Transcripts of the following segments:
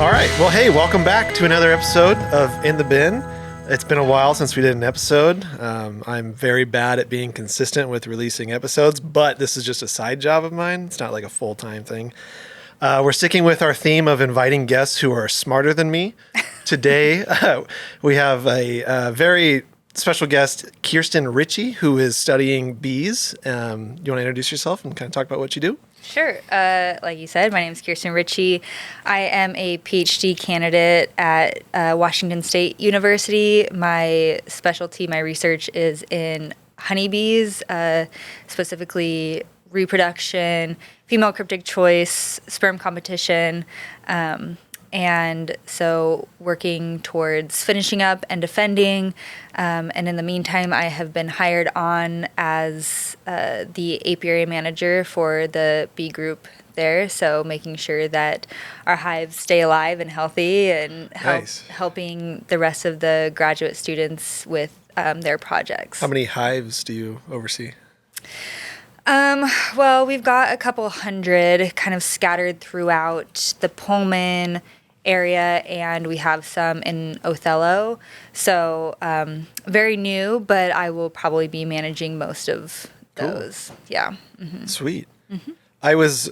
All right. Well, hey, welcome back to another episode of In the Bin. It's been a while since we did an episode. I'm very bad at being consistent with releasing episodes, but this is just a side job of mine. It's not like a full-time thing. We're sticking with our theme of inviting guests who are smarter than me. Today, we have a very special guest, Kiersten Ritchie, who is studying bees. You want to introduce yourself and kind of talk about what you do? Sure. Like you said, my name is Kiersten Richie. I am a PhD candidate at Washington State University. My specialty, my research is in honeybees, specifically reproduction, female cryptic choice, sperm competition, and so working towards finishing up and defending. And in the meantime, I have been hired on as the apiary manager for the bee group there. So making sure that our hives stay alive and healthy and helping the rest of the graduate students with their projects. How many hives do you oversee? Well, we've got a couple hundred kind of scattered throughout the Pullman area, and we have some in Othello. So very new, but I will probably be managing most of those. Cool. Yeah. Mm-hmm. Sweet. Mm-hmm. I was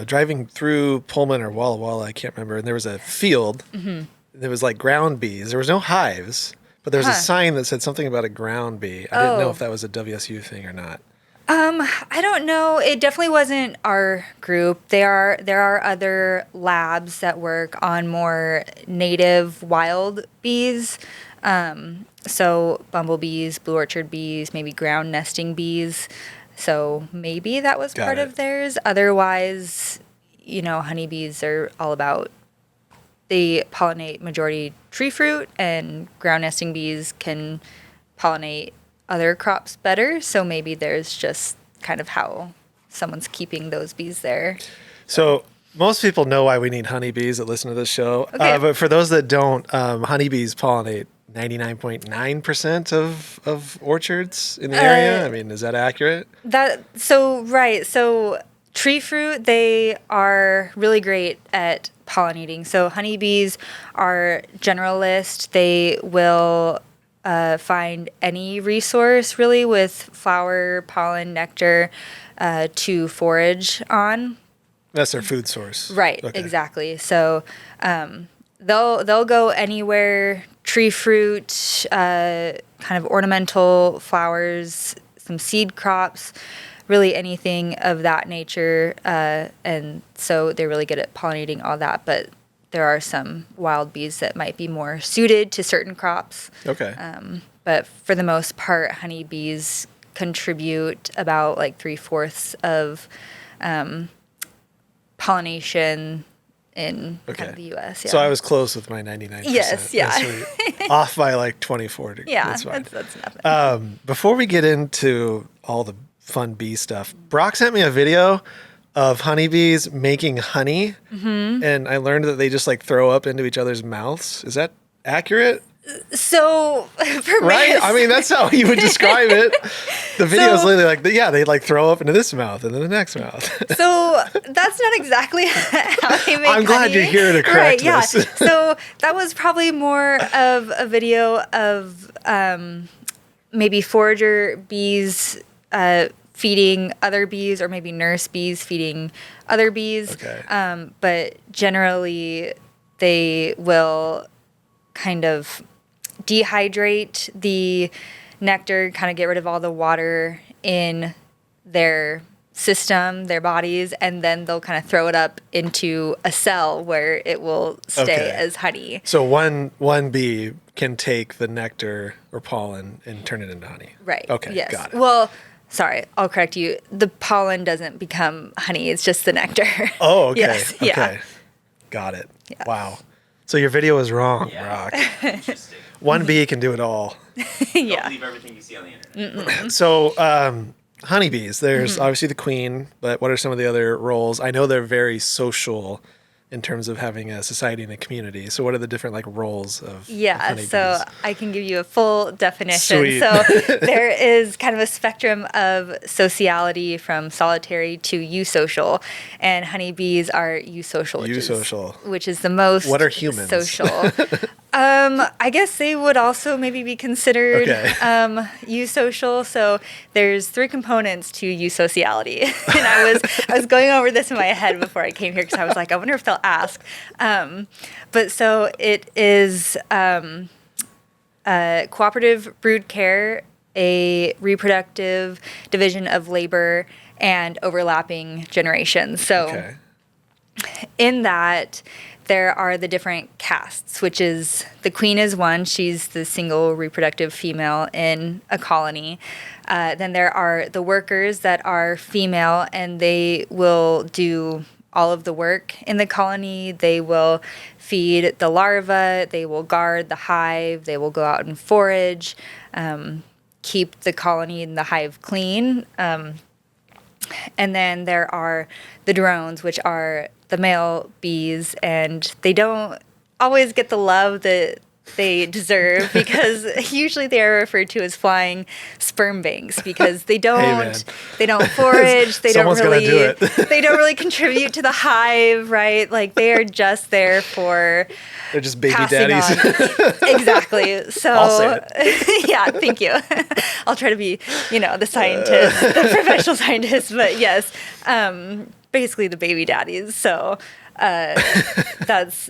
driving through Pullman or Walla Walla, I can't remember, and there was a field. Mm-hmm. There was like ground bees. There was no hives, but there was a sign that said something about a ground bee. I didn't know if that was a WSU thing or not. I don't know. It definitely wasn't our group. There are other labs that work on more native wild bees. So bumblebees, blue orchard bees, maybe ground nesting bees. So maybe that was part of theirs. Otherwise, honeybees are all about, they pollinate majority tree fruit, and ground nesting bees can pollinate other crops better. So maybe there's just kind of how someone's keeping those bees there. So most people know why we need honeybees that listen to this show. Okay. But for those that don't, honeybees pollinate 99.9% of orchards in the area. I mean, is that accurate? Right. So tree fruit, they are really great at pollinating. So honeybees are generalist. They will find any resource really with flower, pollen, nectar to forage on. That's their food source. Right, okay. Exactly. So they'll go anywhere, tree fruit, kind of ornamental flowers, some seed crops, really anything of that nature. And so they're really good at pollinating all that, but there are some wild bees that might be more suited to certain crops. Okay. But for the most part, honeybees contribute about like 3/4 of pollination in kind of the U.S. Yeah. So I was close with my 99%. Yes, yeah. Off by like 24. Yeah, that's fine. That's nothing. Before we get into all the fun bee stuff, Brock sent me a video of honeybees making honey, and I learned that they just like throw up into each other's mouths. Is that accurate? So, right? I mean, that's how you would describe it. The video is literally like, they like throw up into this mouth and then the next mouth. So that's not exactly how they make I'm glad honey. You're here to correct this. Yeah. So that was probably more of a video of maybe forager bees feeding other bees, or maybe nurse bees feeding other bees. Okay. But generally, they will kind of dehydrate the nectar, kind of get rid of all the water in their system, their bodies, and then they'll kind of throw it up into a cell where it will stay as honey. So one bee can take the nectar or pollen and turn it into honey. Right. Okay. Yes. Got it. Well, sorry, I'll correct you. The pollen doesn't become honey. It's just the nectar. Oh, okay. Yes. Okay. Yeah. Got it. Yes. Wow. So your video was wrong, Brock. Interesting. One bee can do it all. Yeah. Don't believe everything you see on the internet. Mm-mm. So honeybees, there's obviously the queen, but what are some of the other roles? I know they're very social in terms of having a society and a community. So what are the different like roles of honeybees? So I can give you a full definition. Sweet. So there is kind of a spectrum of sociality from solitary to eusocial, and honeybees are eusocial. Which is the most What are humans? Social. I guess they would also maybe be considered eusocial. So there's 3 components to eusociality, and I was going over this in my head before I came here because I was like, I wonder if they'll ask. But so it is cooperative brood care, a reproductive division of labor, and overlapping generations. So in that, there are the different castes, which is the queen is one. She's the single reproductive female in a colony. Then there are the workers that are female, and they will do all of the work in the colony. They will feed the larvae. They will guard the hive. They will go out and forage, keep the colony and the hive clean. And then there are the drones, which are the male bees, and they don't always get the love that they deserve because usually they are referred to as flying sperm banks because they don't forage, they don't really contribute to the hive, right? Like they are just there for they're just baby daddies. Exactly. So I'll say it. Yeah, thank you. I'll try to be, the scientist, the professional scientist, but yes, basically the baby daddies. So that's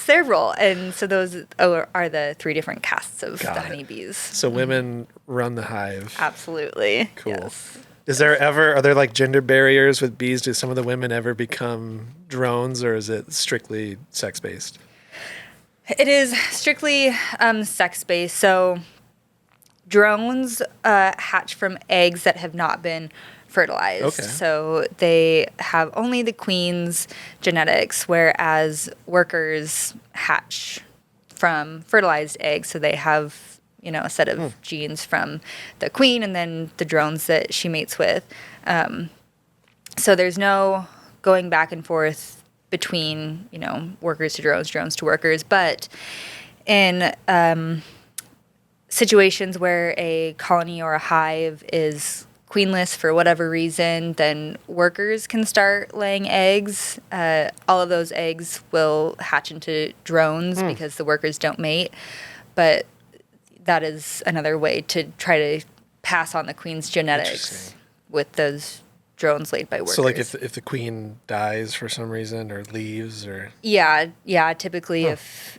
their role, and so those are the 3 different castes of the honeybees. So women run the hive. Absolutely. Cool. Yes. Are there like gender barriers with bees? Do some of the women ever become drones, or is it strictly sex based? It is strictly sex based. So drones hatch from eggs that have not been fertilized. Okay. So they have only the queen's genetics, whereas workers hatch from fertilized eggs. So they have, a set of genes from the queen and then the drones that she mates with. So there's no going back and forth between, workers to drones, drones to workers. But in situations where a colony or a hive is queenless for whatever reason, then workers can start laying eggs. All of those eggs will hatch into drones because the workers don't mate. But that is another way to try to pass on the queen's genetics with those drones laid by workers. So like if the queen dies for some reason or leaves or... Yeah. Typically if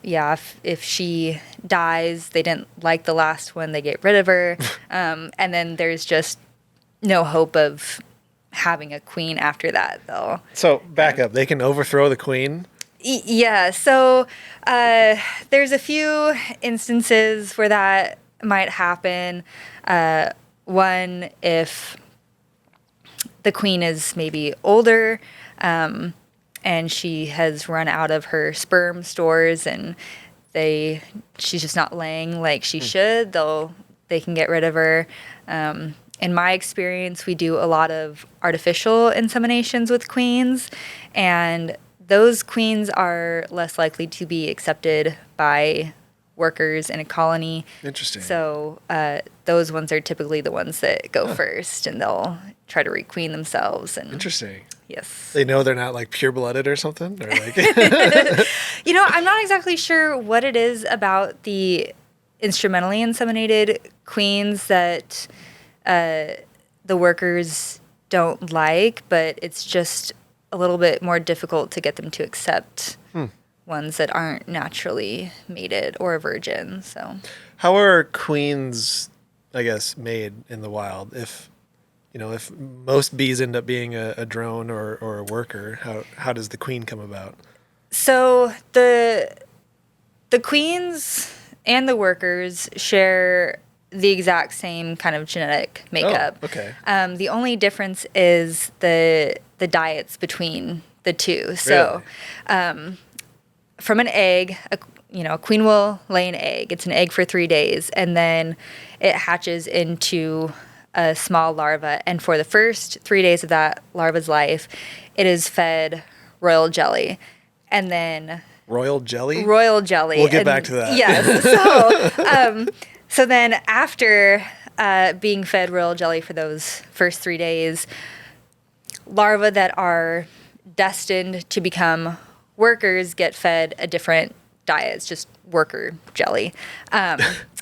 she dies, they didn't like the last one, they get rid of her. And then there's just no hope of having a queen after that, though. So back up. They can overthrow the queen? Yeah. So there's a few instances where that might happen. One, if the queen is maybe older and she has run out of her sperm stores and she's just not laying like she should, they can get rid of her. In my experience, we do a lot of artificial inseminations with queens, and those queens are less likely to be accepted by workers in a colony. Interesting. So those ones are typically the ones that go first, and they'll try to requeen themselves. And interesting. Yes. They know they're not like pure-blooded or something? Or like I'm not exactly sure what it is about the instrumentally inseminated queens that the workers don't like, but it's just a little bit more difficult to get them to accept ones that aren't naturally mated or a virgin. So, how are queens, I guess, made in the wild? If most bees end up being a drone or a worker, how does the queen come about? So the queens and the workers share the exact same kind of genetic makeup. Oh, okay. The only difference is the diets between the two. So, from an egg, a queen will lay an egg. It's an egg for 3 days, and then it hatches into a small larva. And for the first 3 days of that larva's life, it is fed royal jelly. and then Royal jelly? royal jelly. We'll get And back to that. Yes. So then after being fed royal jelly for those first 3 days, larvae that are destined to become workers get fed a different diet. It's just worker jelly.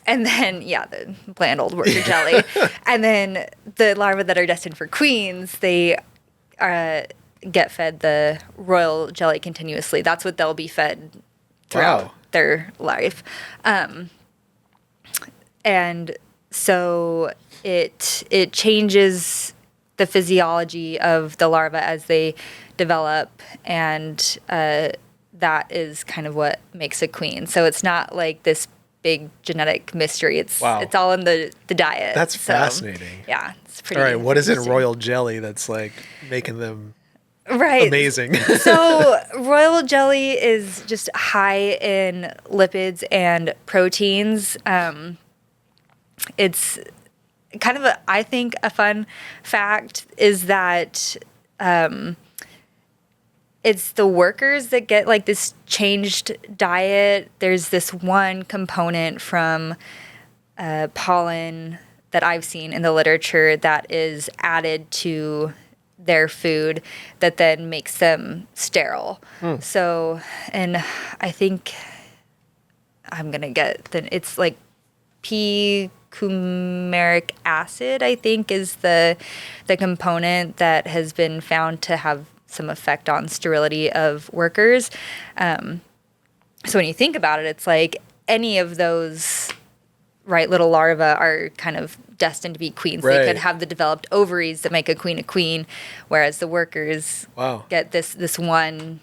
And then, the bland old worker jelly. And then the larvae that are destined for queens, they get fed the royal jelly continuously. That's what they'll be fed throughout Wow. their life. And so it changes the physiology of the larva as they develop, and that is kind of what makes a queen. So it's not like this big genetic mystery. It's all in the diet. That's So, fascinating. Yeah, it's pretty. All right, what is in interesting. royal jelly that's like making them Right. amazing? So royal jelly is just high in lipids and proteins. It's kind of I think a fun fact is that it's the workers that get like this changed diet. There's this one component from pollen that I've seen in the literature that is added to their food that then makes them sterile. So, and I think I'm going to it's like p-coumaric acid, I think, is the component that has been found to have some effect on sterility of workers. So when you think about it, it's like any of those little larvae are kind of destined to be queens. Right. They could have the developed ovaries that make a queen, whereas the workers get this one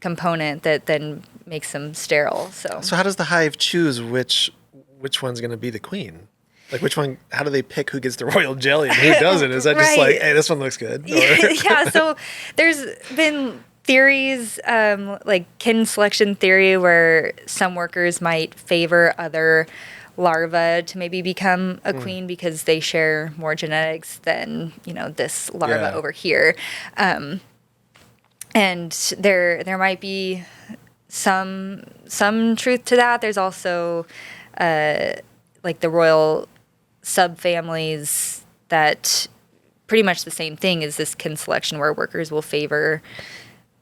component that then makes them sterile. So So how does the hive choose which one's going to be the queen? Like which one? How do they pick who gets the royal jelly and who doesn't? Is that just Right. like, hey, this one looks good? Or- Yeah, so there's been theories, like kin selection theory, where some workers might favor other larvae to maybe become a queen because they share more genetics than this larva over here. And there might be some truth to that. There's also like the royal subfamilies that pretty much the same thing as this kin selection, where workers will favor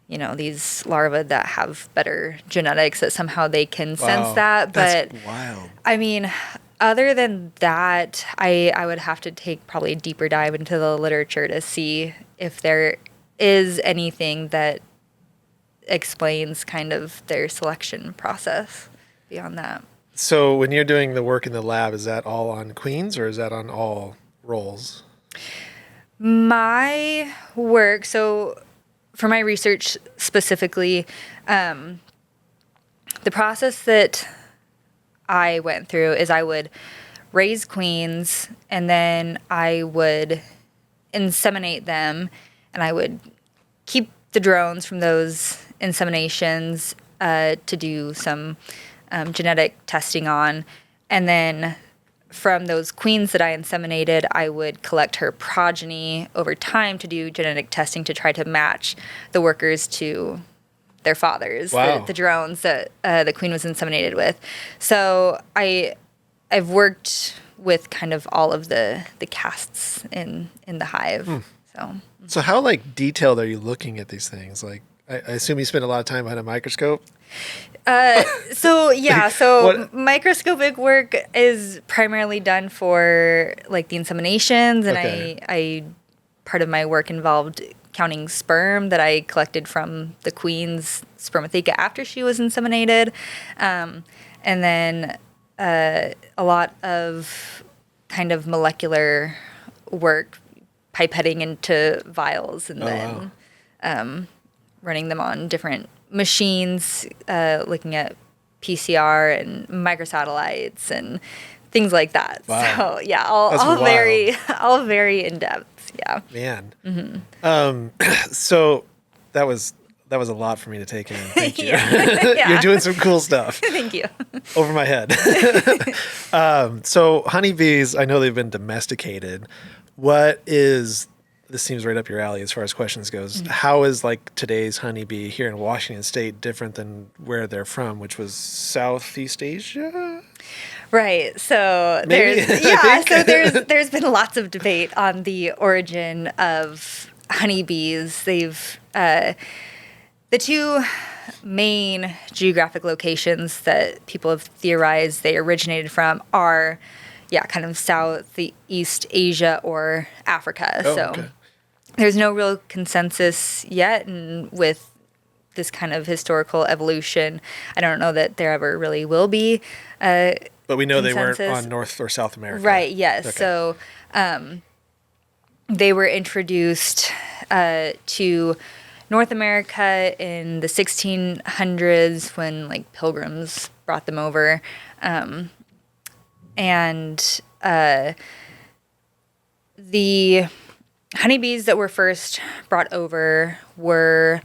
these larvae that have better genetics, that somehow they can sense that. But that's wild. I mean, other than that, I would have to take probably a deeper dive into the literature to see if there is anything that explains kind of their selection process beyond that. So when you're doing the work in the lab, is that all on queens or is that on all roles? My work, so for my research specifically, the process that I went through is I would raise queens and then I would inseminate them, and I would keep the drones from those inseminations to do some genetic testing on. And then from those queens that I inseminated, I would collect her progeny over time to do genetic testing to try to match the workers to their fathers, the drones that the queen was inseminated with. So I've worked with kind of all of the castes in the hive. So how like detailed are you looking at these things? Like I assume you spend a lot of time behind a microscope. So What- microscopic work is primarily done for like the inseminations, and Okay. I part of my work involved counting sperm that I collected from the queen's spermatheca after she was inseminated, and then a lot of kind of molecular work, pipetting into vials and then running them on different machines, looking at PCR and microsatellites and things like that. Wow. So yeah, That's all wild. all very in depth. Yeah. Man. So that was a lot for me to take in. Thank you. Yeah. You're doing some cool stuff Thank you. over my head. So honeybees, I know they've been domesticated. What is this seems right up your alley as far as questions goes. How is like today's honeybee here in Washington State different than where they're from, which was Southeast Asia? Right. So Maybe? there's been lots of debate on the origin of honeybees. They've the two main geographic locations that people have theorized they originated from are kind of Southeast Asia or Africa. Okay. There's no real consensus yet, and with this kind of historical evolution, I don't know that there ever really will be. But we know consensus. They weren't on North or South America. Right, yes. Okay. So they were introduced to North America in the 1600s when like pilgrims brought them over. And the honeybees that were first brought over were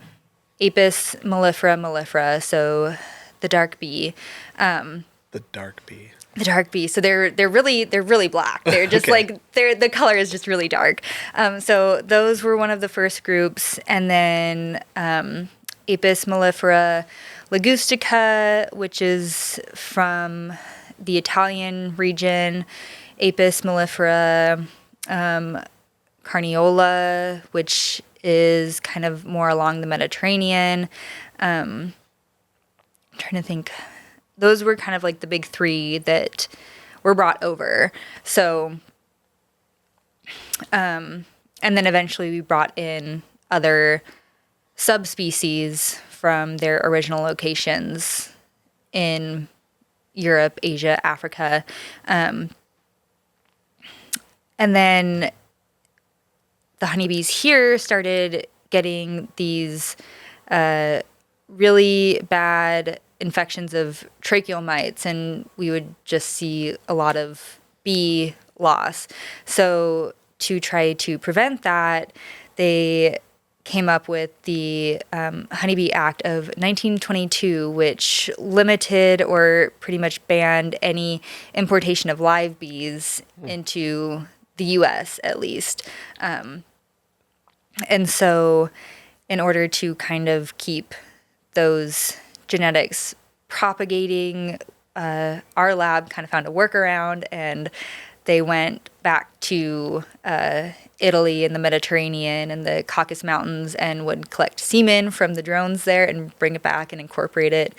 Apis mellifera, so the dark bee. The dark bee. The dark bee. So they're really black. They're just Okay. the color is just really dark. So those were one of the first groups, and then Apis mellifera ligustica, which is from the Italian region, Apis mellifera carniola, which is kind of more along the Mediterranean. I'm trying to think. Those were kind of like the big three that were brought over. So, and then eventually we brought in other subspecies from their original locations in Europe, Asia, Africa. And then the honeybees here started getting these really bad infections of tracheal mites, and we would just see a lot of bee loss. So to try to prevent that, they came up with the Honeybee Act of 1922, which limited or pretty much banned any importation of live bees into the U.S. at least. And so in order to kind of keep those genetics propagating, our lab kind of found a workaround, and they went back to Italy and the Mediterranean and the Caucasus Mountains and would collect semen from the drones there and bring it back and incorporate it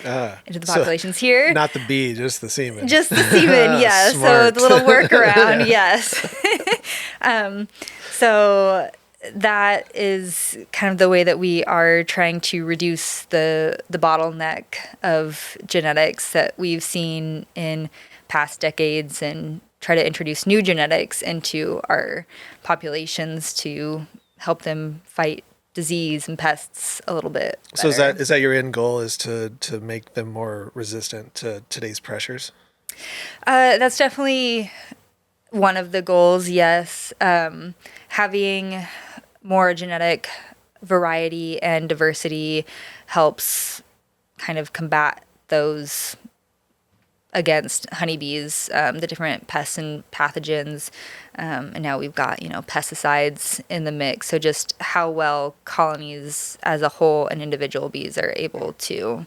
into the populations here. Not the bee, just the semen. Just the semen, yes. So Smart. the little workaround, Yeah. yes. So that is kind of the way that we are trying to reduce the bottleneck of genetics that we've seen in past decades and try to introduce new genetics into our populations to help them fight disease and pests a little bit better. So is that your end goal, is to make them more resistant to today's pressures? That's definitely one of the goals, yes. Having more genetic variety and diversity helps kind of combat those against honeybees, the different pests and pathogens. And now we've got, pesticides in the mix. So just how well colonies as a whole and individual bees are able to,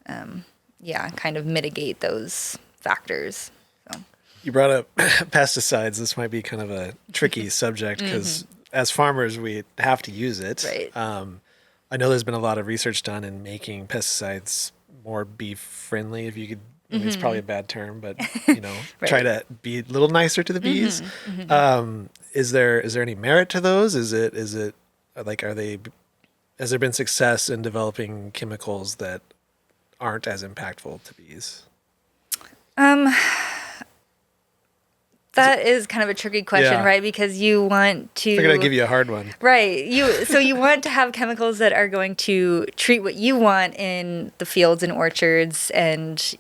kind of mitigate those facters. So. You brought up pesticides. This might be kind of a tricky subject because as farmers, we have to use it. Right. I know there's been a lot of research done in making pesticides more bee friendly, if you could. I mean, it's probably a bad term, but Right. try to be a little nicer to the bees. Is there any merit to those? Is it like, has there been success in developing chemicals that aren't as impactful to bees? That is kind of a tricky question, Yeah. right? Because you want to. I figured I'd give you a hard one. Right. You want to have chemicals that are going to treat what you want in the fields and orchards, and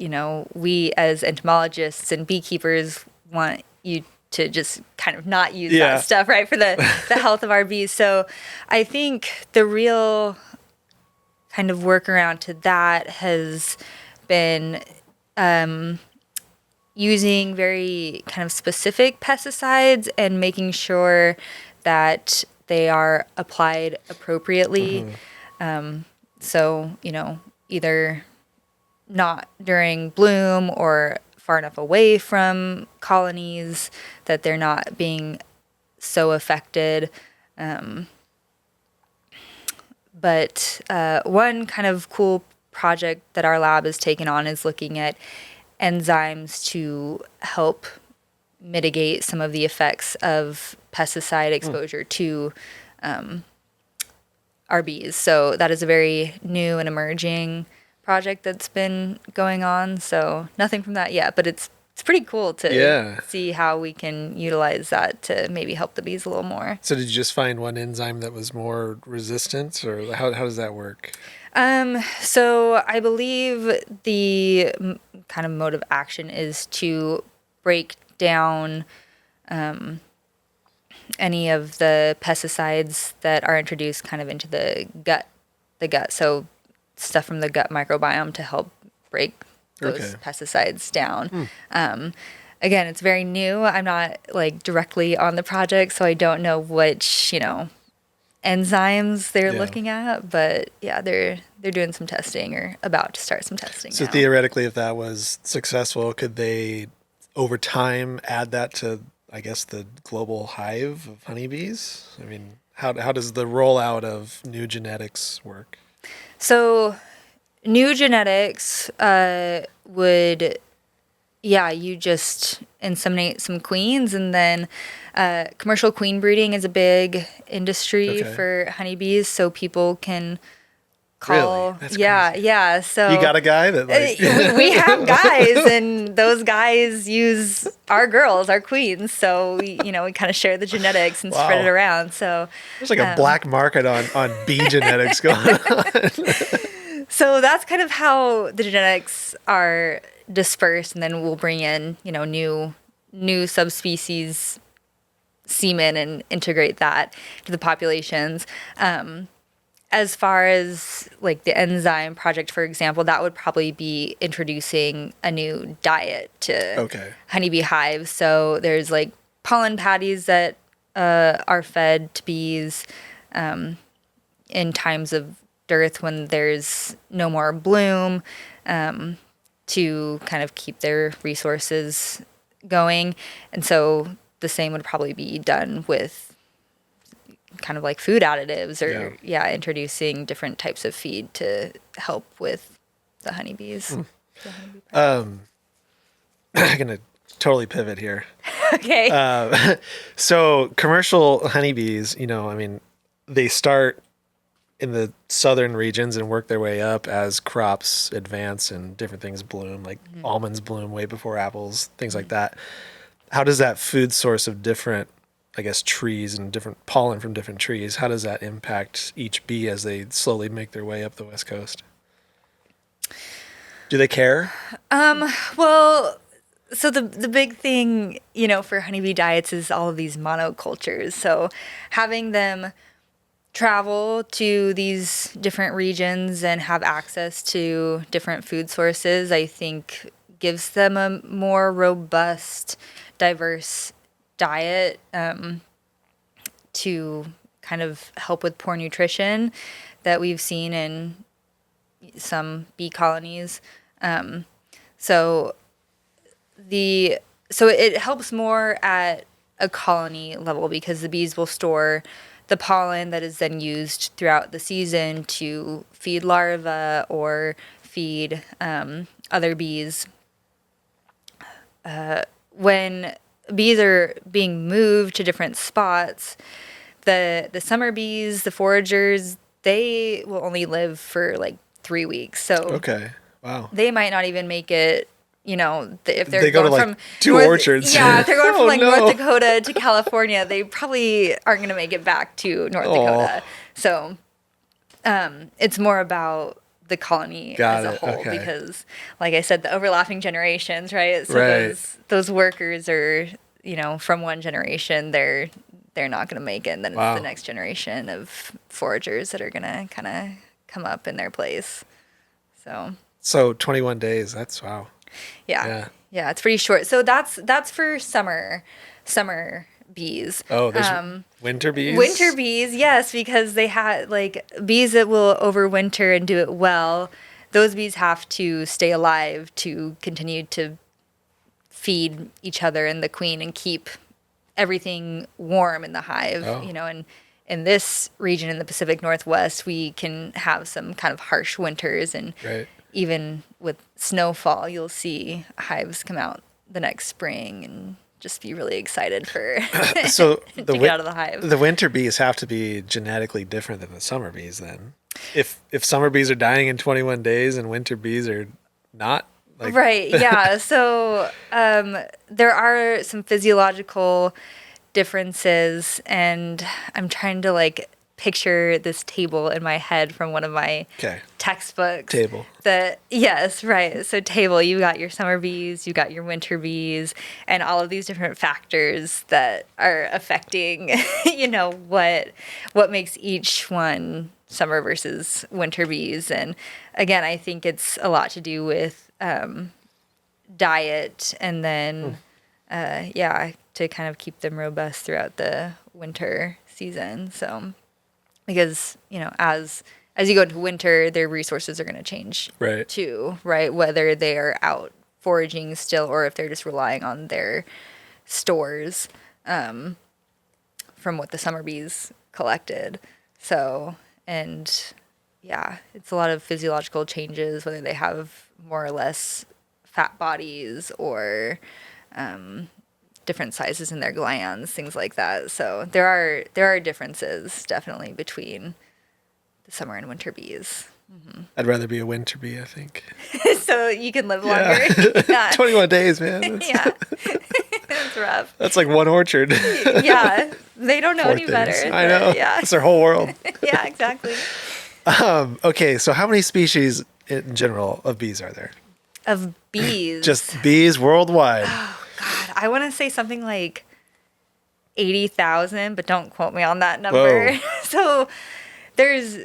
we as entomologists and beekeepers want you to just kind of not use that stuff, right, for the health of our bees. So I think the real kind of workaround to that has been using very kind of specific pesticides and making sure that they are applied appropriately. So, either not during bloom or far enough away from colonies that they're not being so affected. But one kind of cool project that our lab has taken on is looking at enzymes to help mitigate some of the effects of pesticide exposure to our bees. So that is a very new and emerging project that's been going on. So nothing from that yet, but it's pretty cool to see how we can utilize that to maybe help the bees a little more. So did you just find one enzyme that was more resistant, or how does that work? So I believe the kind of mode of action is to break down any of the pesticides that are introduced kind of into the gut. So stuff from the gut microbiome to help break those pesticides down. Again, it's very new. I'm not like directly on the project, so I don't know which, enzymes they're looking at, but yeah, they're doing some testing or about to start some testing. So now. Theoretically, if that was successful, could they over time add that to, I guess, the global hive of honeybees? I mean, how does the rollout of new genetics work? So new genetics would, you just inseminate some queens, and then commercial queen breeding is a big industry for honeybees, so people can call. Really? That's crazy. Yeah. So you got a guy that we have guys, and those guys use our girls, our queens. So we kind of share the genetics and spread it around. So there's like a black market on bee genetics going on. So that's kind of how the genetics are dispersed, and then we'll bring in, new subspecies semen and integrate that to the populations. As far as like the enzyme project, for example, that would probably be introducing a new diet to honeybee hives. So there's like pollen patties that are fed to bees in times of dearth when there's no more bloom, to kind of keep their resources going. And so the same would probably be done with kind of like food additives or introducing different types of feed to help with the honeybees. I'm gonna totally pivot here. Okay. So commercial honeybees, they start in the southern regions and work their way up as crops advance and different things bloom, like almonds bloom way before apples, things like that. How does that food source of different, I guess, trees and different pollen from different trees, how does that impact each bee as they slowly make their way up the West Coast? Do they care? Well, so the big thing, for honeybee diets is all of these monocultures. So having them travel to these different regions and have access to different food sources, I think gives them a more robust, diverse diet to kind of help with poor nutrition that we've seen in some bee colonies. So it helps more at a colony level because the bees will store the pollen that is then used throughout the season to feed larvae or feed other bees. When bees are being moved to different spots, the summer bees, the foragers, they will only live for like 3 weeks. So wow, they might not even make it. If they they're go going to like from two orchards. Yeah, if they're going from like North Dakota to California, they probably aren't going to make it back to North Dakota. So it's more about the colony as a whole because, like I said, the overlapping generations, right? So those workers are, from one generation, they're not going to make it, and then it's the next generation of foragers that are going to kind of come up in their place. So 21 days. That's wow. Yeah, it's pretty short. So that's for summer bees. Oh, there's winter bees? Winter bees, yes, because they had like bees that will overwinter and do it well. Those bees have to stay alive to continue to feed each other and the queen and keep everything warm in the hive. Oh. And in this region in the Pacific Northwest, we can have some kind of harsh winters, and Right. even with snowfall, you'll see hives come out the next spring and just be really excited for So to get out of the hive. The winter bees have to be genetically different than the summer bees then. If summer bees are dying in 21 days and winter bees are not, like, Right, yeah. So there are some physiological differences, and I'm trying to like picture this table in my head from one of my Okay. textbooks. Table. Yes, right. So table, you got your summer bees, you got your winter bees, and all of these different factors that are affecting, what makes each one summer versus winter bees. And again, I think it's a lot to do with diet, and then to kind of keep them robust throughout the winter season. So because as you go into winter, their resources are going to change Right. too, right? Whether they are out foraging still or if they're just relying on their stores from what the summer bees collected. So, and yeah, it's a lot of physiological changes, whether they have more or less fat bodies or different sizes in their glands, things like that. So there are differences definitely between the summer and winter bees. I'd rather be a winter bee, I think. So you can live longer. Yeah. 21 days, man. Yeah. It's rough. That's like one orchard. Yeah. They don't know Poor any things. better. I know. Yeah. It's their whole world. Yeah, exactly. Okay, so how many species in general of bees are there? Of bees. Just bees worldwide. God, I want to say something like 80,000, but don't quote me on that number. Whoa. So there's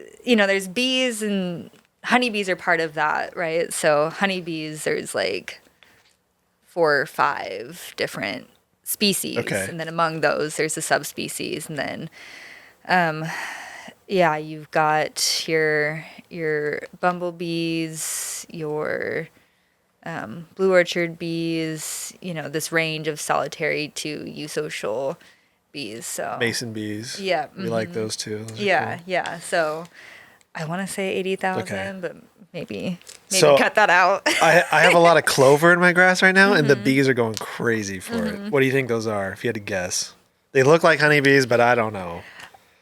bees, and honeybees are part of that, right? So honeybees, there's like 4 or 5 different species. Okay. And then among those, there's the subspecies. And then, you've got your bumblebees, your blue orchard bees, this range of solitary to eusocial bees. So Mason bees. Yeah, We like those too. Those are yeah, cool. yeah. So I want to say 80,000, Okay. but maybe So- cut that out. I have a lot of clover in my grass right now, and the Mm-hmm. bees are going crazy for it. What do you think those are, if you had to guess? They look like honeybees, but I don't know.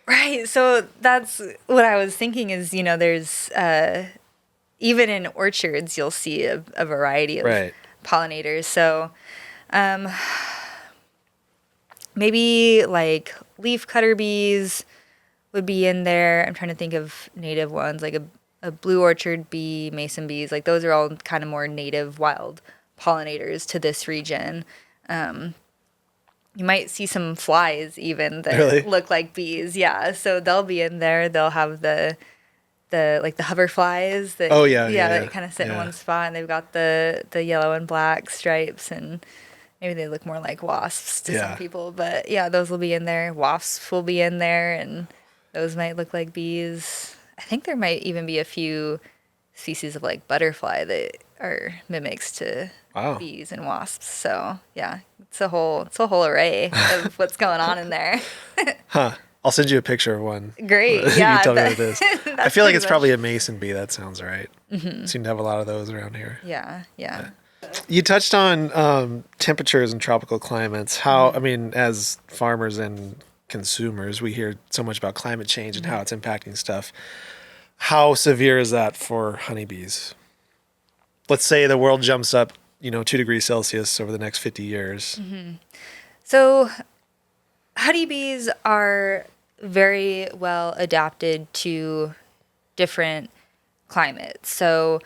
Right. So that's what I was thinking is, there's even in orchards, you'll see a variety of Right. pollinators. So maybe like leaf cutter bees would be in there. I'm trying to think of native ones, like a blue orchard bee, mason bees. Like those are all kind of more native wild pollinators to this region. You might see some flies even that Really? look like bees. Yeah. So they'll be in there. They'll have the hover flies that Oh, yeah, yeah, that yeah. kind of sit in Yeah. one spot, and they've got the yellow and black stripes, and maybe they look more like wasps to Yeah. some people, but yeah, those will be in there. Wasps will be in there, and those might look like bees. I think there might even be a few species of like butterfly that are mimics to Wow. bees and wasps. So yeah, it's a whole array of what's going on in there. Huh. I'll send you a picture of one. Great. You Yeah. tell me what it is. I feel like it's pretty probably a mason bee. That sounds right. Mm-hmm. Seem to have a lot of those around here. Yeah. Yeah. You touched on temperatures in tropical climates. How, I mean, as farmers and consumers, we hear so much about climate change and how it's impacting stuff. How severe is that for honeybees? Let's say the world jumps up, 2 degrees Celsius over the next 50 years. So honeybees are very well adapted to different climates. So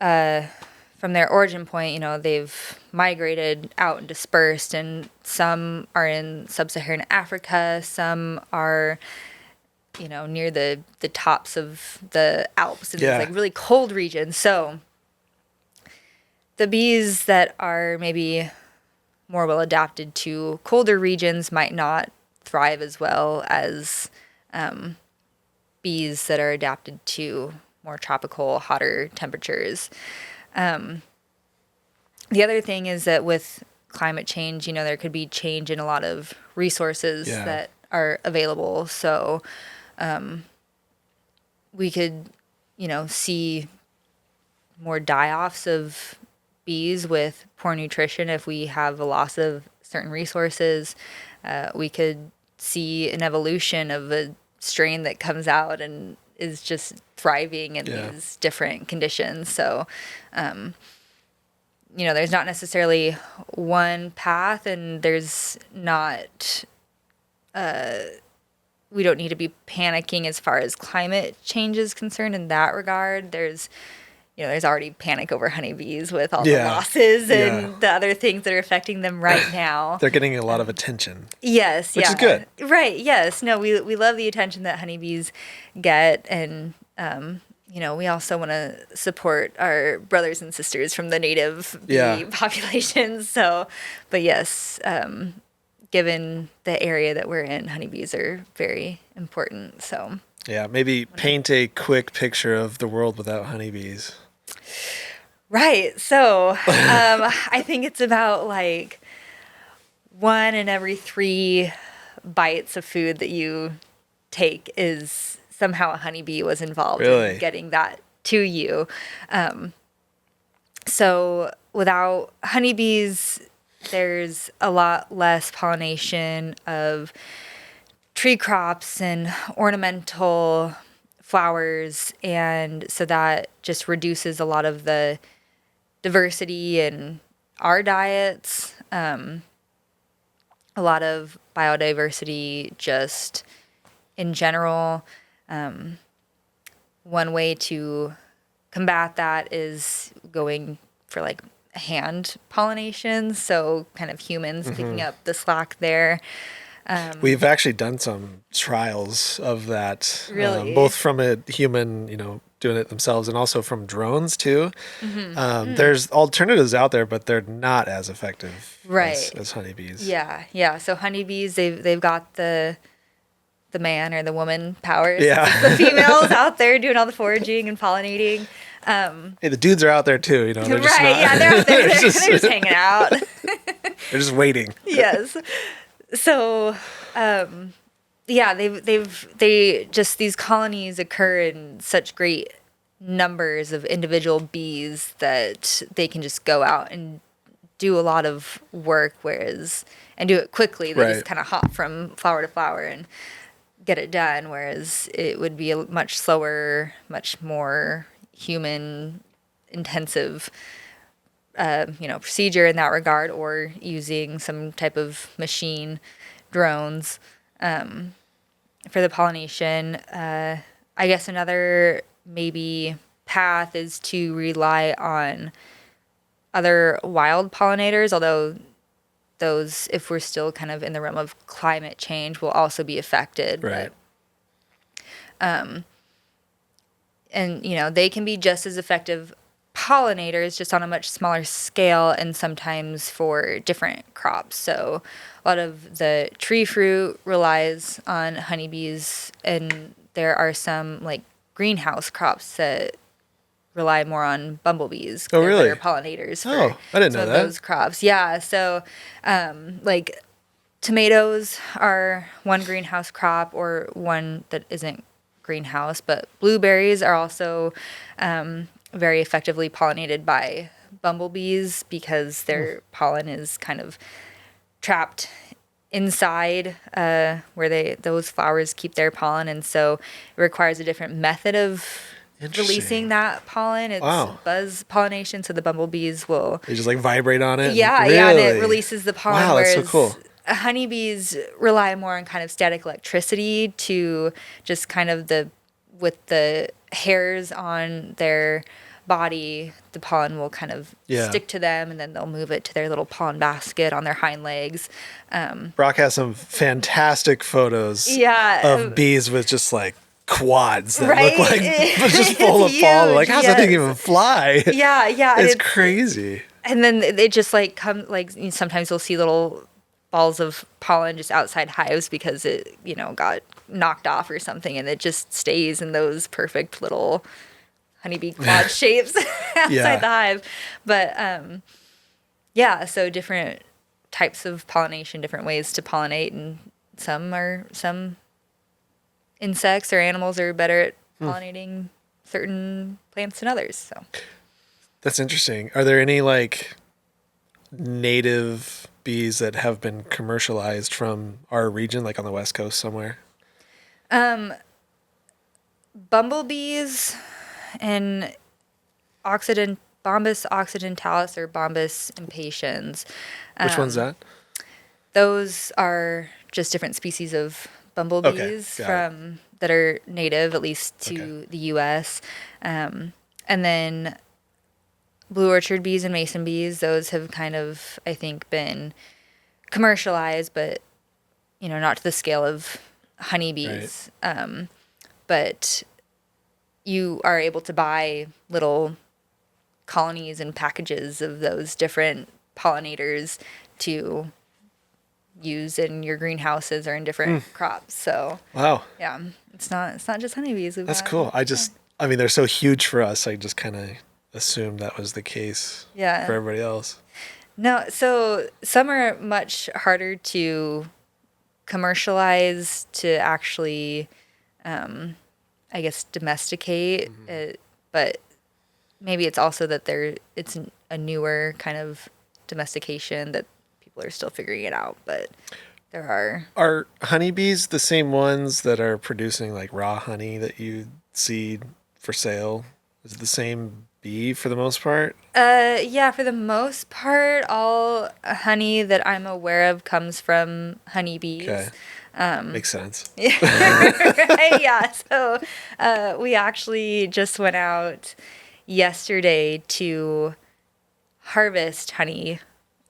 from their origin point, they've migrated out and dispersed, and some are in sub-Saharan Africa, some are near the tops of the Alps in Yeah. these like really cold regions. So the bees that are maybe more well adapted to colder regions might not thrive as well as bees that are adapted to more tropical, hotter temperatures. The other thing is that with climate change, there could be change in a lot of resources that are available. So we could, see more die-offs of bees with poor nutrition if we have a loss of certain resources. We could see an evolution of a strain that comes out and is just thriving in these different conditions. So, there's not necessarily one path, and there's not, we don't need to be panicking as far as climate change is concerned in that regard. There's already panic over honeybees with all the losses and the other things that are affecting them right now. They're getting a lot of attention. Yes, which is good. Right, yes. No, we love the attention that honeybees get, and we also want to support our brothers and sisters from the native bee populations. So, but yes, given the area that we're in, honeybees are very important. So yeah, maybe paint a quick picture of the world without honeybees. Right. So I think it's about like 1 in every 3 bites of food that you take is somehow a honeybee was involved in getting that to you. So without honeybees, there's a lot less pollination of tree crops and ornamental flowers, and so that just reduces a lot of the diversity in our diets, a lot of biodiversity just in general. One way to combat that is going for like hand pollination, so kind of humans picking up the slack there. We've actually done some trials of that, Really? both from a human, doing it themselves, and also from drones too. There's alternatives out there, but they're not as effective as honeybees. Yeah. So honeybees, they've got the man or the woman powers. Yeah. The females out there doing all the foraging and pollinating. Hey, the dudes are out there too, they're just not, Yeah, they're out there. They're just hanging out. They're just waiting. Yes. So, they just, these colonies occur in such great numbers of individual bees that they can just go out and do a lot of work, and do it quickly. They just kind of hop from flower to flower and get it done, whereas it would be a much slower, much more human intensive procedure in that regard, or using some type of machine, drones, for the pollination. I guess another maybe path is to rely on other wild pollinators, although those, if we're still kind of in the realm of climate change, will also be affected. Right. But, and, they can be just as effective pollinators, just on a much smaller scale, and sometimes for different crops. So a lot of the tree fruit relies on honeybees, and there are some like greenhouse crops that rely more on bumblebees. Oh, really? They're pollinators for I didn't know some of that. those crops. Yeah. So like tomatoes are one greenhouse crop, or one that isn't greenhouse, but blueberries are also very effectively pollinated by bumblebees, because their pollen is kind of trapped inside where those flowers keep their pollen, and so it requires a different method of releasing that pollen. It's buzz pollination, so the bumblebees will... They just like vibrate on it? Yeah, really? and it releases the pollen. Wow, that's so cool. Honeybees rely more on kind of static electricity to just kind of with the hairs on their body, the pollen will kind of stick to them, and then they'll move it to their little pollen basket on their hind legs. Brock has some fantastic photos of bees with just like quads that look like just full of pollen. Like, how's that thing even fly? Yeah. It's crazy. and then it just like come like sometimes you'll see little balls of pollen just outside hives because it got knocked off or something, and it just stays in those perfect little honeybee clawed shapes outside the hive. But yeah, so different types of pollination, different ways to pollinate, and some insects or animals are better at pollinating certain plants than others. So That's interesting. Are there any like native bees that have been commercialized from our region, like on the West Coast somewhere? Bumblebees and Bombus occidentalis or Bombus impatiens. Which one's that? Those are just different species of bumblebees that are native, at least to the U.S. And then blue orchard bees and mason bees, those have kind of, I think, been commercialized, but, not to the scale of honeybees. Right. But you are able to buy little colonies and packages of those different pollinators to use in your greenhouses or in different crops. So wow, yeah, it's not just honeybees. That's cool. I mean, they're so huge for us. I just kind of assumed that was the case for everybody else. No, so some are much harder to commercialize, to actually, I guess, domesticate it, but maybe it's also that it's a newer kind of domestication that people are still figuring it out, but there are. Are honeybees the same ones that are producing like raw honey that you see for sale? Is it the same bee for the most part? Yeah, for the most part, all honey that I'm aware of comes from honeybees. Okay. Makes sense. Right, yeah. So we actually just went out yesterday to harvest honey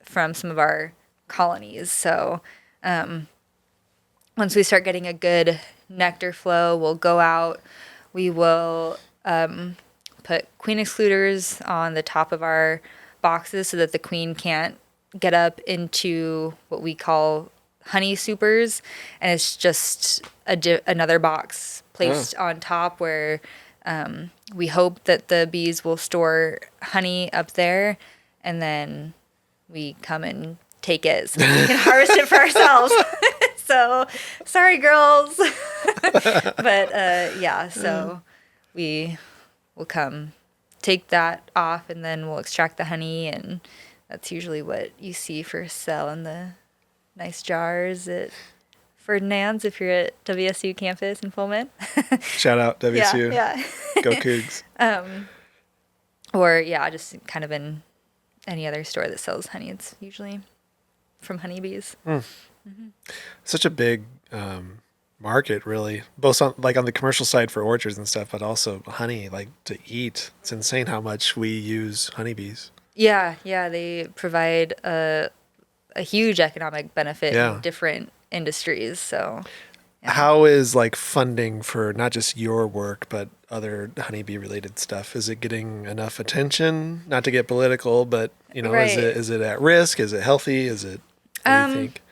from some of our colonies. So once we start getting a good nectar flow, we'll go out. We will put queen excluders on the top of our boxes so that the queen can't get up into what we call honey supers, and it's just another box placed on top where we hope that the bees will store honey up there, and then we come and take it so we can harvest it for ourselves. So sorry, girls. But yeah, so we will come take that off, and then we'll extract the honey, and that's usually what you see for sale in the nice jars at Ferdinand's if you're at WSU campus in Pullman. Shout out WSU. Yeah. Go Cougs. Or yeah, just kind of in any other store that sells honey. It's usually from honeybees. Such a big market, really, both on the commercial side for orchards and stuff, but also honey, like to eat. It's insane how much we use honeybees. Yeah, they provide a huge economic benefit in different industries. So how is like funding for not just your work but other honeybee related stuff? Is it getting enough attention? Not to get political, but is it at risk? Is it healthy? Is it, what do you think?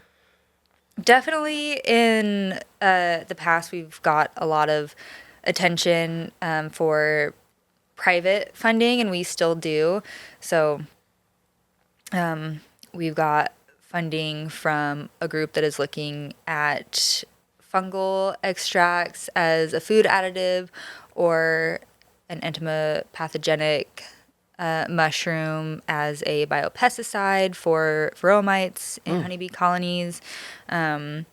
Definitely in the past, we've got a lot of attention for private funding, and we still do. So we've got funding from a group that is looking at fungal extracts as a food additive or an entomopathogenic mushroom as a biopesticide for Varroa mites in honeybee colonies. Just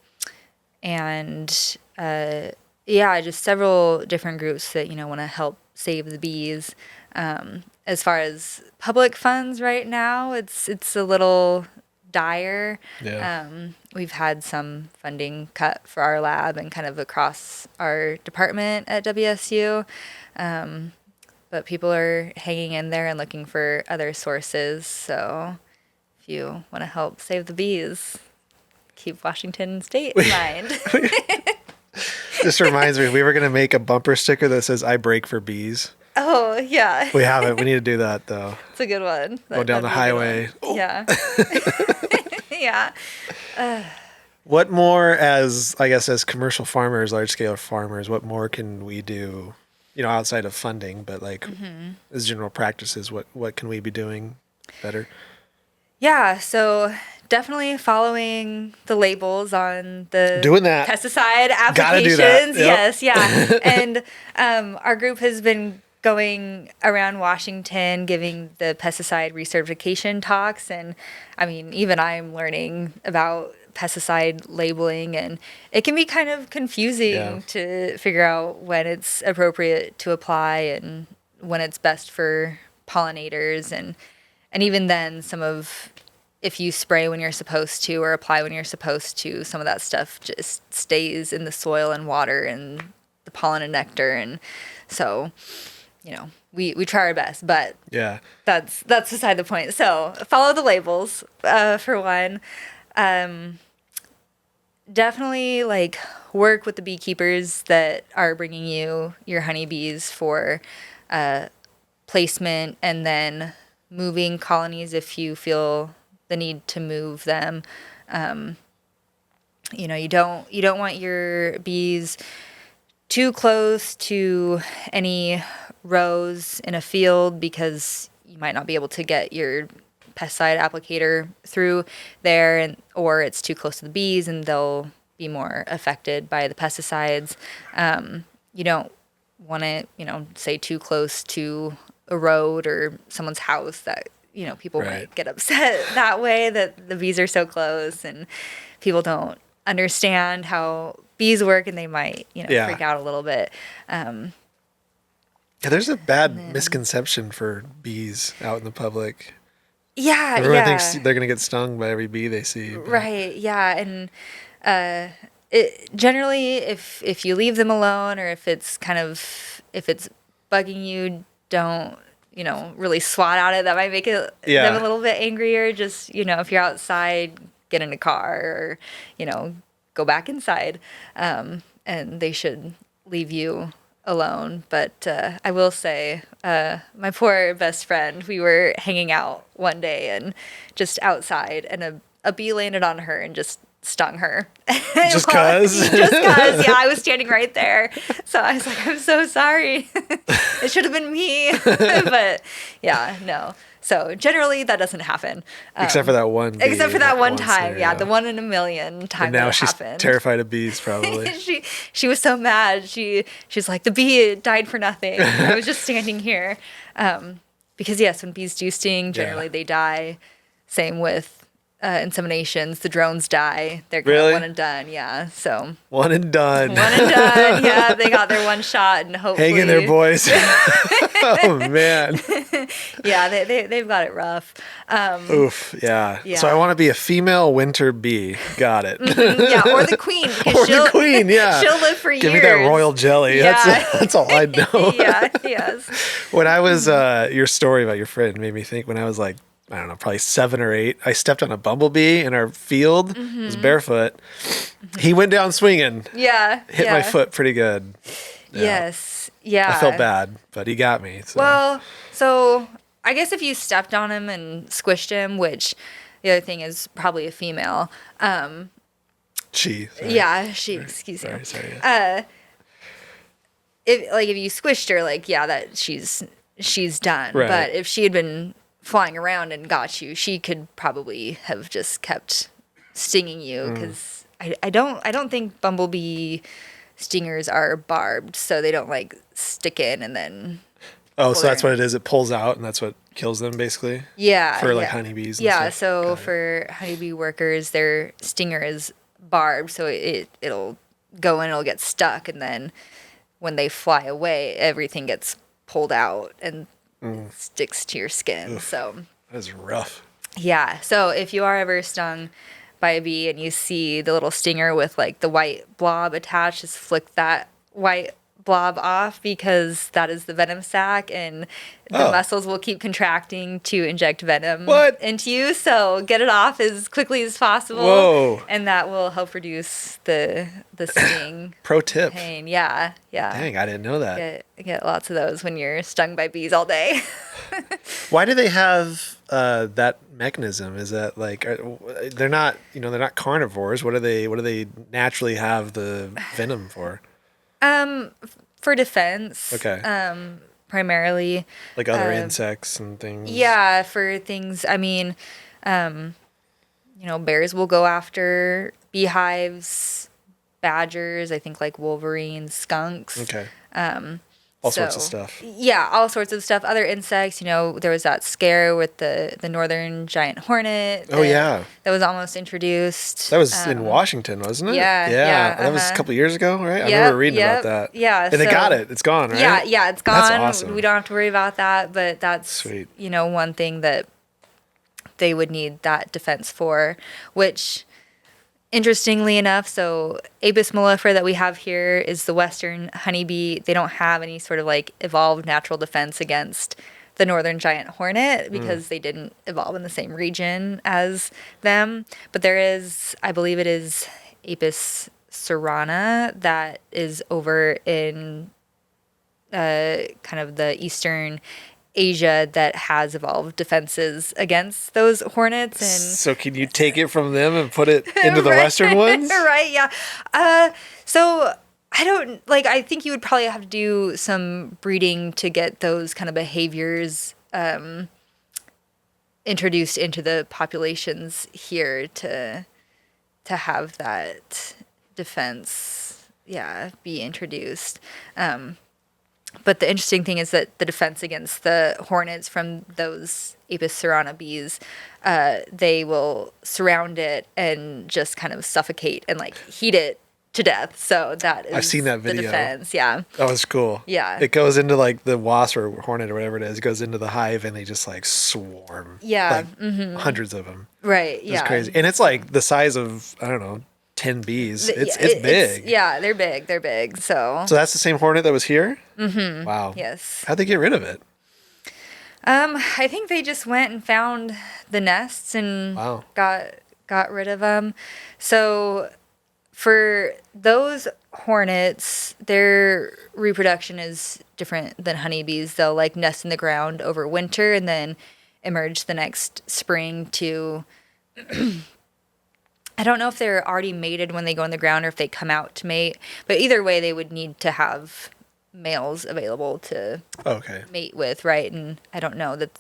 several different groups that, want to help save the bees. As far as public funds right now, it's a little dire. Yeah. We've had some funding cut for our lab and kind of across our department at WSU. But people are hanging in there and looking for other sources. So if you want to help save the bees, keep Washington State in mind. This reminds me, we were going to make a bumper sticker that says, "I break for bees." Oh, yeah. We haven't. We need to do that though. It's a good one. Go down the highway. Yeah. Yeah. What more, as I guess, as commercial farmers, large scale farmers, what more can we do? Outside of funding, but like as general practices, what can we be doing better? Yeah. So definitely following the labels on the Doing that. pesticide applications. Gotta do that. Yep. Yes. Yeah. And our group has been going around Washington giving the pesticide recertification talks. And I mean, even I'm learning about pesticide labeling, and it can be kind of confusing to figure out when it's appropriate to apply and when it's best for pollinators. And even then, if you spray when you're supposed to or apply when you're supposed to, some of that stuff just stays in the soil and water and the pollen and nectar. And so, we try our best, but that's beside the point. So follow the labels, for one. Definitely like work with the beekeepers that are bringing you your honeybees for placement, and then moving colonies if you feel the need to move them. You don't want your bees too close to any rows in a field, because you might not be able to get your pesticide applicator through there, or it's too close to the bees and they'll be more affected by the pesticides. You don't want to, say too close to a road or someone's house that, people might get upset that way, that the bees are so close and people don't understand how bees work and they might, freak out a little bit. There's a bad misconception for bees out in the public. Yeah, everyone thinks they're gonna get stung by every bee they see. But. Right. Yeah, and generally, if you leave them alone, or if it's bugging you, don't really swat at it. That might make them a little bit angrier. Just if you're outside, get in a car, or go back inside, and they should leave you alone. But I will say, my poor best friend, we were hanging out one day and just outside, and a bee landed on her and just stung her. Just cause? Just cause, yeah. I was standing right there. So I was like, I'm so sorry. It should have been me. But yeah, no. So generally that doesn't happen. Except for that one bee. Except for that one time. Yeah, the 1 in a million time that happened. And now she's terrified of bees, probably. She was so mad. She's like, the bee died for nothing. I was just standing here. Because yes, when bees do sting, generally they die. Same with inseminations. The drones die. They're kind of one and done. Yeah. So one and done. One and done. Yeah, they got their one shot, and hopefully hang in there, boys. Oh man. Yeah, they've got it rough. Oof. Yeah. So I want to be a female winter bee. Got it. Yeah, or the queen. Or the queen. Yeah. She'll live for years. Give me that royal jelly. Yeah. That's all I know. Yeah. Yes. When I was your story about your friend made me think. When I was like, I don't know, probably 7 or 8. I stepped on a bumblebee in our field. It was barefoot. He went down swinging. Yeah. Hit my foot pretty good. Yeah. Yes. Yeah. I felt bad, but he got me. So. Well, so I guess if you stepped on him and squished him, which the other thing is probably a female. She. Sorry. Yeah, she. Excuse me. Sorry. Yeah. If you squished her, that she's done. Right. But if she had been flying around and got you, she could probably have just kept stinging you, because I don't think bumblebee stingers are barbed, so they don't stick in and then. Oh, so that's what it is. It pulls out, and that's what kills them, basically. Yeah. For honeybees. And yeah. stuff. So for honeybee workers, their stinger is barbed, so it'll go in, it'll get stuck, and then when they fly away, everything gets pulled out and sticks to your skin. Oof, so that's rough. Yeah. So if you are ever stung by a bee and you see the little stinger with the white blob attached, just flick that white blob off because that is the venom sac, and the muscles will keep contracting to inject venom into you. So get it off as quickly as possible. Whoa. And that will help reduce the sting. Pro tip. Pain. Yeah. Dang, I didn't know that. Get lots of those when you're stung by bees all day. Why do they have that mechanism? Is that like they're not carnivores? What do they naturally have the venom for? For defense. Okay. Primarily. Like other insects and things. Yeah, for things. I mean, bears will go after beehives, badgers. I think like wolverines, skunks. Okay. All sorts of stuff. Yeah, all sorts of stuff. Other insects, there was that scare with the northern giant hornet. That was almost introduced. That was in Washington, wasn't it? Yeah. That was a couple years ago, right? I remember reading about that. Yeah. And they got it. It's gone, right? Yeah, it's gone. That's awesome. We don't have to worry about that, but that's sweet. One thing that they would need that defense for, which interestingly enough, so Apis mellifera that we have here is the western honeybee. They don't have any sort of like evolved natural defense against the northern giant hornet because they didn't evolve in the same region as them. But there is, I believe it is Apis cerana that is over in kind of the eastern Asia that has evolved defenses against those hornets. And so can you take it from them and put it into the western ones? Right, yeah. So I think you would probably have to do some breeding to get those kind of behaviors introduced into the populations here to have that defense, be introduced. But the interesting thing is that the defense against the hornets from those Apis cerana bees, they will surround it and just kind of suffocate and like heat it to death. So that is I've seen that video. The defense. Yeah. That was cool. Yeah. It goes into like the wasp or hornet or whatever it is. It goes into the hive and they just like swarm. Yeah. Like hundreds of them. Right. Yeah. It's crazy. And it's like the size of, I don't know, 10 bees. It's big. They're big. They're big. So that's the same hornet that was here? Mm-hmm. Wow. Yes. How'd they get rid of it? I think they just went and found the nests and got rid of them. So for those hornets, their reproduction is different than honeybees. They'll like nest in the ground over winter and then emerge the next spring to I don't know if they're already mated when they go in the ground or if they come out to mate, but either way they would need to have males available to mate with, right? And I don't know that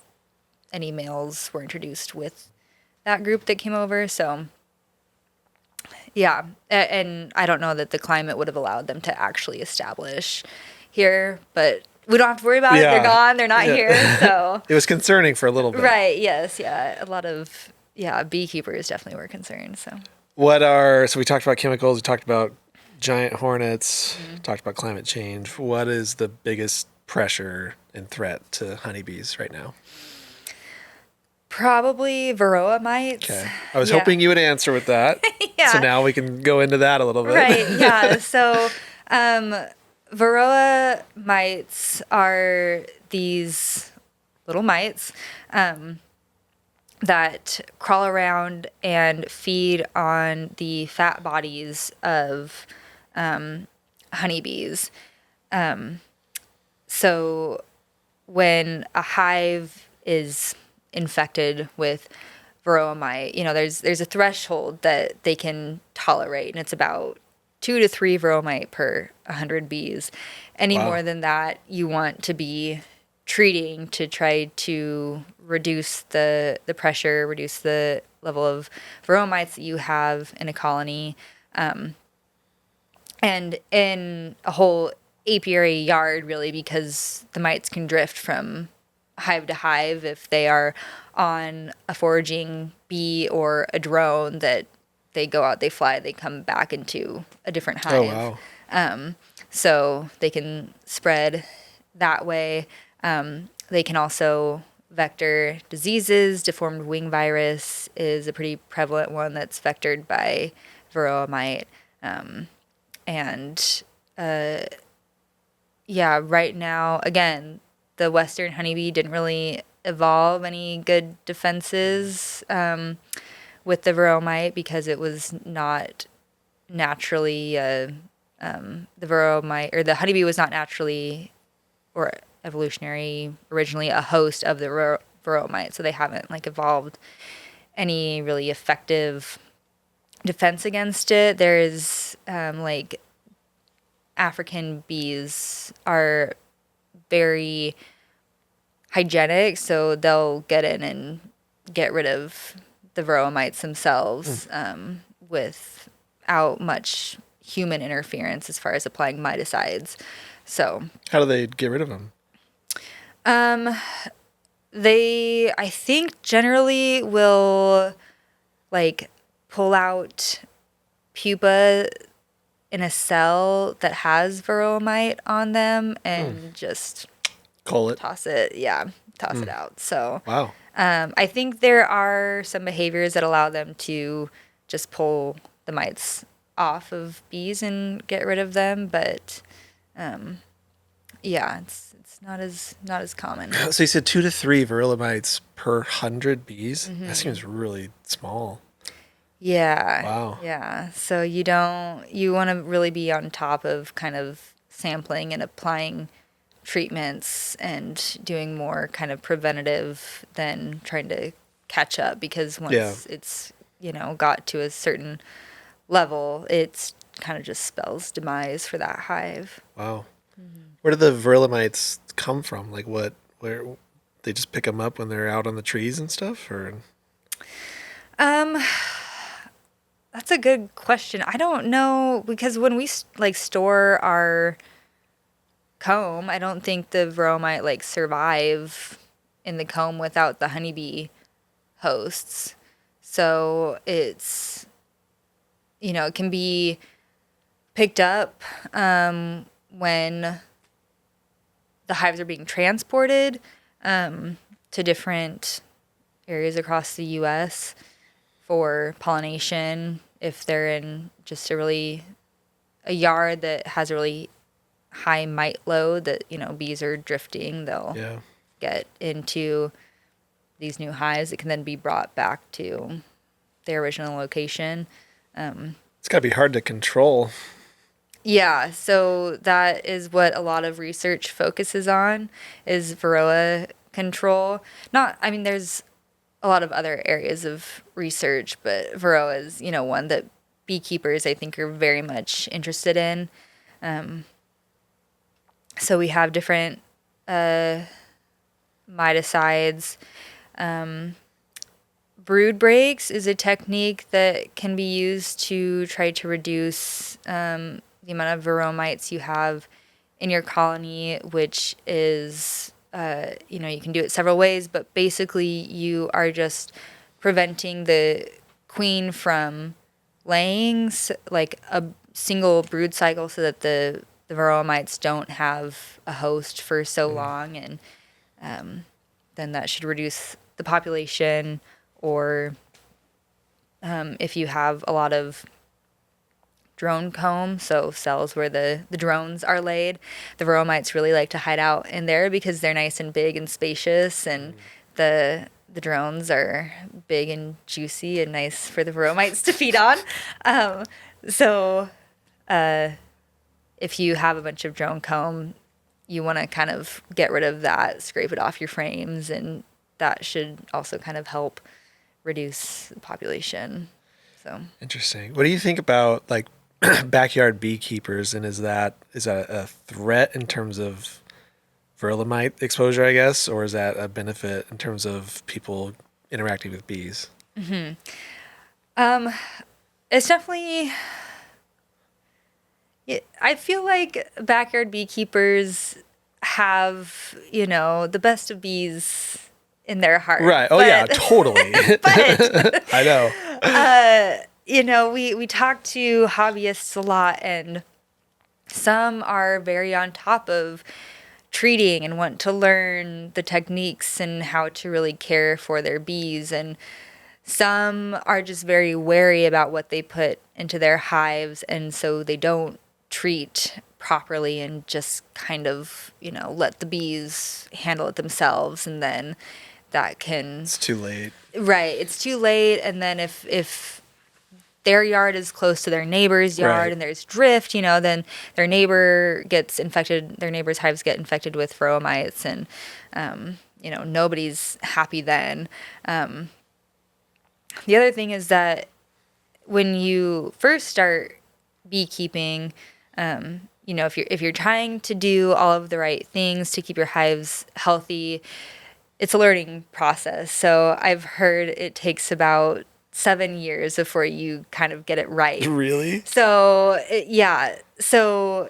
any males were introduced with that group that came over, so yeah. And I don't know that the climate would have allowed them to actually establish here, but we don't have to worry about it. They're gone. They're not here, so. It was concerning for a little bit. Right, yes, yeah. A lot of beekeepers definitely were concerned. So we talked about chemicals, we talked about giant hornets, talked about climate change. What is the biggest pressure and threat to honeybees right now? Probably Varroa mites. Okay. I was hoping you would answer with that. So now we can go into that a little bit. Right, yeah. So Varroa mites are these little mites that crawl around and feed on the fat bodies of honeybees. So when a hive is infected with Varroa mite, there's a threshold that they can tolerate, and it's about 2 to 3 Varroa mite per 100 bees. Any more than that, you want to be treating to try to reduce the pressure, reduce the level of Varroa mites that you have in a colony. And in a whole apiary yard, really, because the mites can drift from hive to hive if they are on a foraging bee or a drone that they go out, they fly, they come back into a different hive. Oh, wow. So they can spread that way. They can also vector diseases. Deformed wing virus is a pretty prevalent one that's vectored by Varroa mite. And yeah, right now, again, the Western honeybee didn't really evolve any good defenses with the Varroa mite because it was not naturally the Varroa mite or the honeybee was not naturally or evolutionary originally a host of the Varroa mite, so they haven't like evolved any really effective defense against it. There's like African bees are very hygienic, so they'll get in and get rid of the Varroa mites themselves without much human interference as far as applying miticides. So How do they get rid of them? they, I think, generally will like pull out pupa in a cell that has Varroa mite on them and just Cull it. toss it. Yeah, toss it out. So Wow. I think there are some behaviors that allow them to just pull the mites off of bees and get rid of them, but yeah, it's not as common. So you said 2 to 3 Varroa mites per 100 bees? That seems really small. Yeah. Wow. Yeah. So you want to really be on top of kind of sampling and applying treatments and doing more kind of preventative than trying to catch up because once it's, got to a certain level, it's kind of just spells demise for that hive. Wow. Where do the Varroa mites come from? Like where they just pick them up when they're out on the trees and stuff, or? That's a good question. I don't know because when we store our comb, I don't think the Varroa might survive in the comb without the honeybee hosts. So it's it can be picked up when the hives are being transported to different areas across the U.S. for pollination. If they're in just a yard that has a really high mite load that, bees are drifting, they'll get into these new hives that can then be brought back to their original location. It's got to be hard to control. Yeah, so that is what a lot of research focuses on is Varroa control. There's a lot of other areas of research, but Varroa is, one that beekeepers, I think, are very much interested in. So we have different miticides. Brood breaks is a technique that can be used to try to reduce the amount of Varroa mites you have in your colony, which is, you can do it several ways, but basically you are just preventing the queen from laying like a single brood cycle so that the Varroa mites don't have a host for so long, and then that should reduce the population. Or if you have a lot of drone comb, so cells where the drones are laid, the Varroa mites really like to hide out in there because they're nice and big and spacious, and the drones are big and juicy and nice for the Varroa mites to feed on. So if you have a bunch of drone comb, you want to kind of get rid of that, scrape it off your frames, and that should also kind of help reduce the population. So Interesting. What do you think about backyard beekeepers, and is that a threat in terms of Varroa mite exposure, I guess, or is that a benefit in terms of people interacting with bees? It's definitely. I feel like backyard beekeepers have, the best of bees in their heart. Right. Oh, yeah, totally. But I know. We talk to hobbyists a lot, and some are very on top of treating and want to learn the techniques and how to really care for their bees. And some are just very wary about what they put into their hives, and so they don't treat properly and just kind of, let the bees handle it themselves. And then that can... It's too late. Right. It's too late. And then if their yard is close to their neighbor's yard Right. and there's drift, then their neighbor gets infected, their neighbor's hives get infected with Varroa mites, and, nobody's happy then. The other thing is that when you first start beekeeping, if you're trying to do all of the right things to keep your hives healthy, it's a learning process. So I've heard it takes about 7 years before you kind of get it right. Really? So yeah. So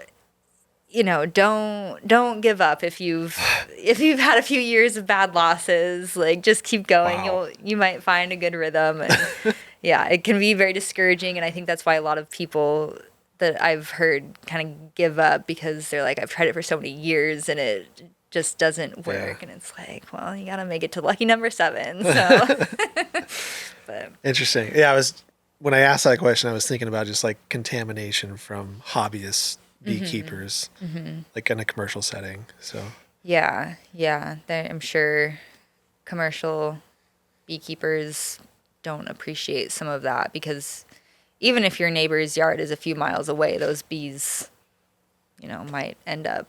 don't give up if you've had a few years of bad losses. Like, just keep going. Wow. You might find a good rhythm. And yeah, it can be very discouraging, and I think that's why a lot of people that I've heard kind of give up, because they're like, I've tried it for so many years and it just doesn't work. Yeah. And it's like, well, you got to make it to lucky number 7. So but Interesting. Yeah, when I asked that question, I was thinking about just like contamination from hobbyist beekeepers, like in a commercial setting. So yeah, I'm sure commercial beekeepers don't appreciate some of that, because even if your neighbor's yard is a few miles away, those bees, might end up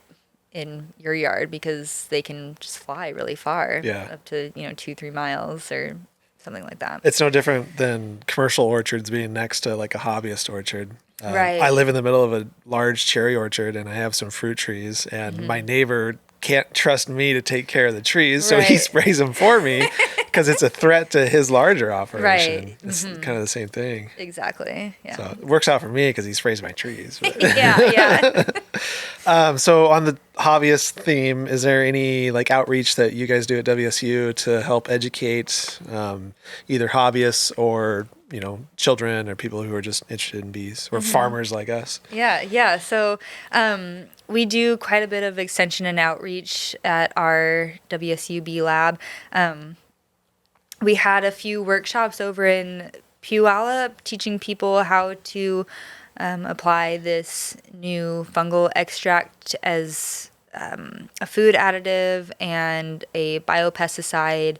in your yard because they can just fly really far, Yeah. up to 2-3 miles or something like that. it's no different than commercial orchards being next to like a hobbyist orchard. Right. I live in the middle of a large cherry orchard and I have some fruit trees, and my neighbor can't trust me to take care of the trees, so he Right. sprays them for me because it's a threat to his larger operation. Right. It's kind of the same thing. Exactly. Yeah. So it works out for me because he sprays my trees. But yeah. so on the hobbyist theme, is there any like outreach that you guys do at WSU to help educate either hobbyists or children or people who are just interested in bees, or farmers like us? Yeah. So we do quite a bit of extension and outreach at our WSU Bee Lab. We had a few workshops over in Puyallup teaching people how to apply this new fungal extract as a food additive and a biopesticide.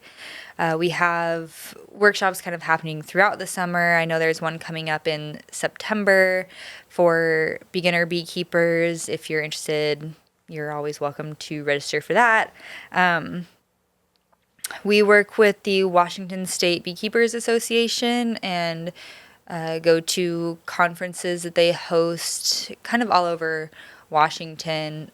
We have workshops kind of happening throughout the summer. I know there's one coming up in September for beginner beekeepers. If you're interested, you're always welcome to register for that. We work with the Washington State Beekeepers Association and go to conferences that they host kind of all over Washington.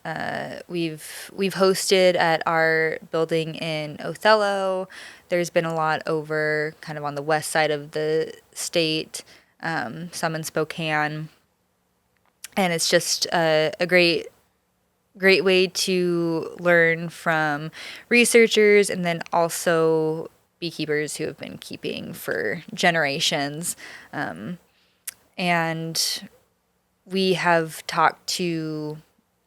We've hosted at our building in Othello. There's been a lot over kind of on the west side of the state, some in Spokane. And it's just a great way to learn from researchers and then also beekeepers who have been keeping for generations. And we have talked to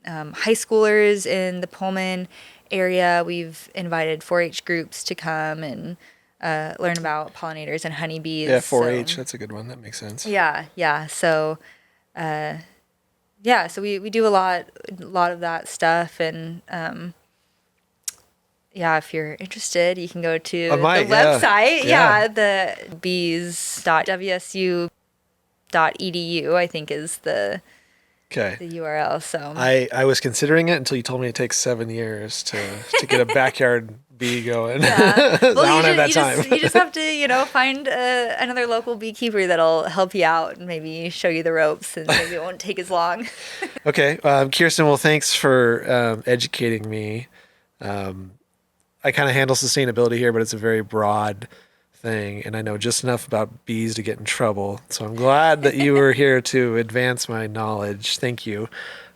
high schoolers in the Pullman area. We've invited 4-H groups to come and learn about pollinators and honeybees. Yeah, 4-H, that's a good one. That makes sense. Yeah. So, so we do a lot of that stuff, and if you're interested, you can go to the website. The bees.wsu.edu, I think, is the URL. So I was considering it until you told me it takes 7 years to get a backyard bee going. yeah. Well, I don't have that time. You just have to, find another local beekeeper that'll help you out and maybe show you the ropes, and maybe it won't take as long. Okay. Kiersten, well, thanks for educating me. I kind of handle sustainability here, but it's a very broad thing, and I know just enough about bees to get in trouble. So I'm glad that you were here to advance my knowledge. Thank you.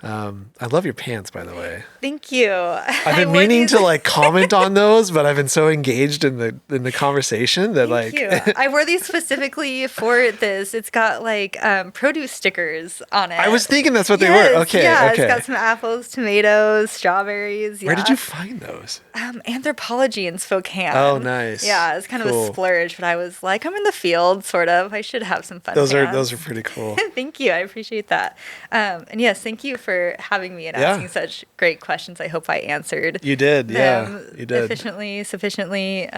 I love your pants, by the way. Thank you. I've been meaning to like comment on those, but I've been so engaged in the conversation that Thank you. I wore these specifically for this. It's got like produce stickers on it. I was thinking that's what they were. Okay. Yeah, okay. It's got some apples, tomatoes, strawberries. Yeah. Where did you find those? Anthropology in Spokane. Oh, nice. Yeah, it's kind of Cool. a splurge, but I was like, I'm in the field, sort of. I should have some fun. Those pants. are pretty cool. Thank you. I appreciate that. And yes, thank you for for having me and Yeah. asking such great questions. I hope I answered You did. Yeah, them you did. efficiently, sufficiently.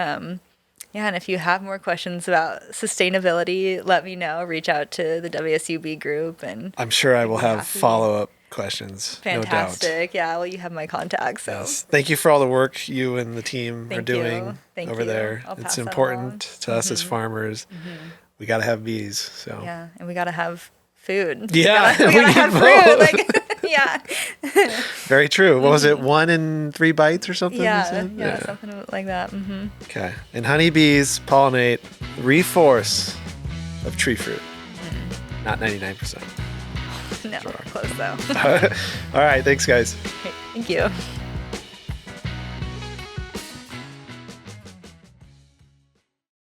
Yeah, and if you have more questions about sustainability, let me know. Reach out to the WSUB group, and I'm sure I will have happy. follow-up questions. No doubt. fantastic. Yeah, well, you have my contact, so Yes. Thank you for all the work you and the team are Thank you. doing Thank over you. there. I'll pass It's that important along. to us as farmers. We got to have bees. So yeah, and we gotta have food. Yeah, we we gotta need have both. fruit. Like, yeah, very true. What was it? 1 in 3 bites or something? you yeah, said? yeah, something like that. Okay. And honeybees pollinate 3/4 of tree fruit. Not 99%. No, close though. All right. Thanks, guys. Thank you.